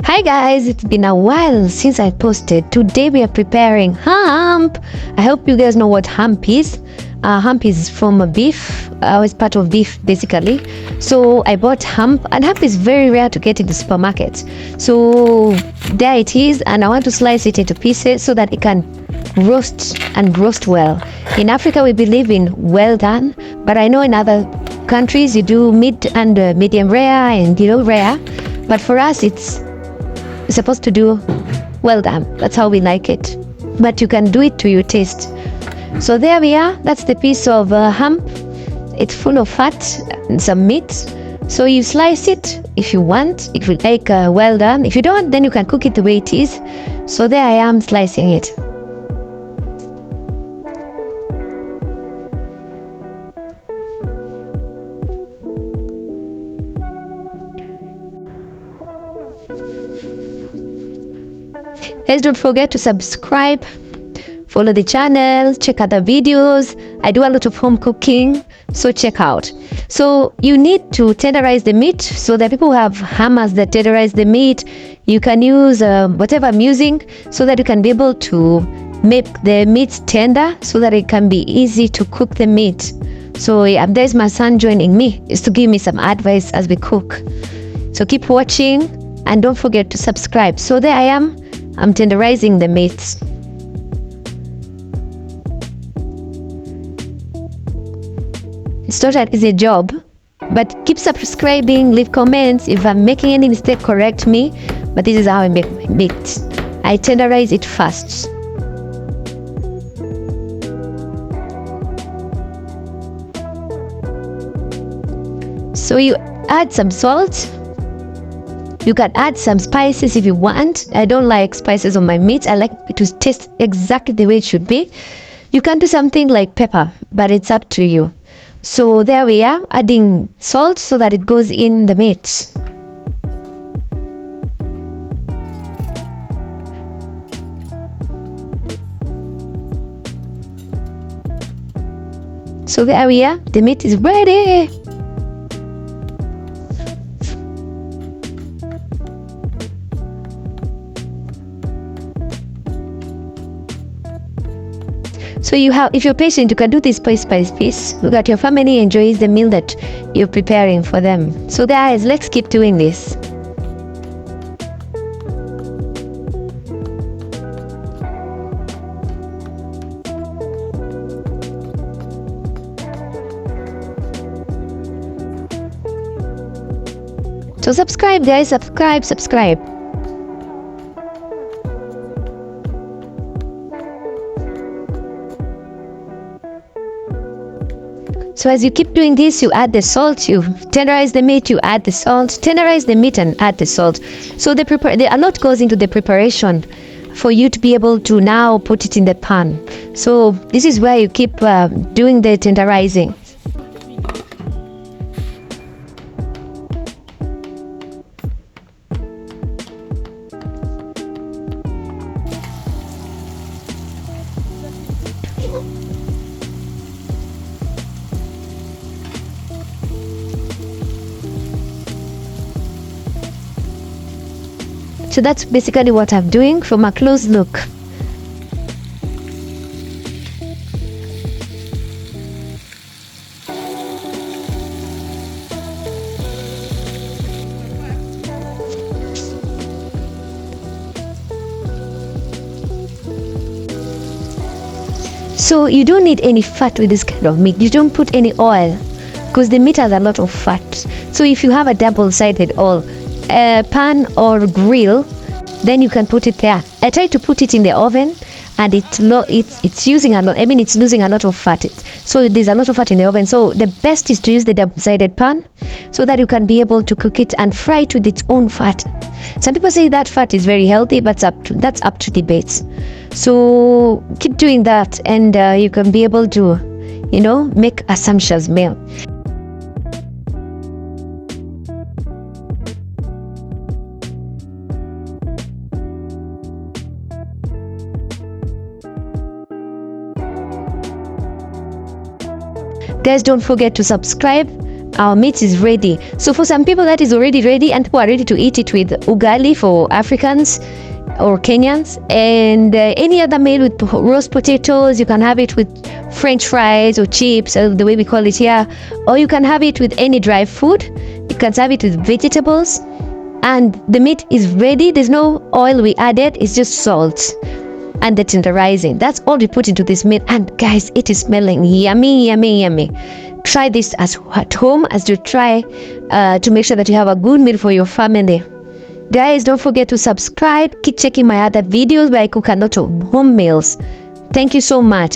Hi guys, it's been a while since I posted. Today we are preparing hump. I hope you guys know what hump is. Hump is from a beef. It's part of beef basically. So I bought hump, and hump is very rare to get in the supermarket. So there it is, and I want to slice it into pieces so that it can roast well. In Africa we believe in well done, but I know in other countries you do mid and medium rare and rare. But for us it's supposed to do well done. That's how we like it, but you can do it to your taste. So there we are. That's the piece of hump. It's full of fat and some meat, so you slice it if you want. It will make well done. If you don't, then you can cook it the way it is. So there I am slicing it. Guys, don't forget to subscribe, follow the channel, check out the videos. I do a lot of home cooking, so check out. So you need to tenderize the meat. So that people who have hammers that tenderize the meat, you can use whatever I'm using, so that you can be able to make the meat tender, so that it can be easy to cook the meat. So there's my son joining me, is to give me some advice as we cook. So keep watching and don't forget to subscribe. So there I am. I'm tenderizing the meat. It's not an easy job, but keep subscribing, leave comments. If I'm making any mistake, correct me. But this is how I make my meat. I tenderize it fast. So you add some salt. You can add some spices if you want. I don't like spices on my meat. I like it to taste exactly the way it should be. You can do something like pepper, but it's up to you. So there we are, adding salt so that it goes in the meat. So there we are, the meat is ready. So if you're patient, you can do this piece by piece, so that your family enjoys the meal that you're preparing for them. So guys, let's keep doing this. So subscribe guys, subscribe. So as you keep doing this, you add the salt, you tenderize the meat, you add the salt, tenderize the meat and add the salt. So a lot goes into the preparation for you to be able to now put it in the pan. So this is where you keep doing the tenderizing. So that's basically what I'm doing from a close look. So you don't need any fat with this kind of meat. You don't put any oil because the meat has a lot of fat. So if you have a double-sided oil pan or grill, then you can put it there. I try to put it in the oven, and it's using a lot. I mean, it's losing a lot of fat. So there's a lot of fat in the oven. So the best is to use the double-sided pan, so that you can be able to cook it and fry it with its own fat. Some people say that fat is very healthy, but that's up to debate. So keep doing that, and you can be able to, make a sumptuous meal. Guys, don't forget to subscribe our meat is ready. So for some people that is already ready, and who are ready to eat it with ugali for Africans or Kenyans, and any other meal with roast potatoes. You can have it with French fries or chips, the way we call it here, or you can have it with any dry food. You can have it with vegetables, and the meat is ready. There's no oil we added, it's just salt and the tenderizing. That's all we put into this meat, and guys, it is smelling yummy, yummy, yummy. Try this at home as you try to make sure that you have a good meal for your family. Guys, don't forget to subscribe. Keep checking my other videos where I cook a lot of home meals. Thank you so much.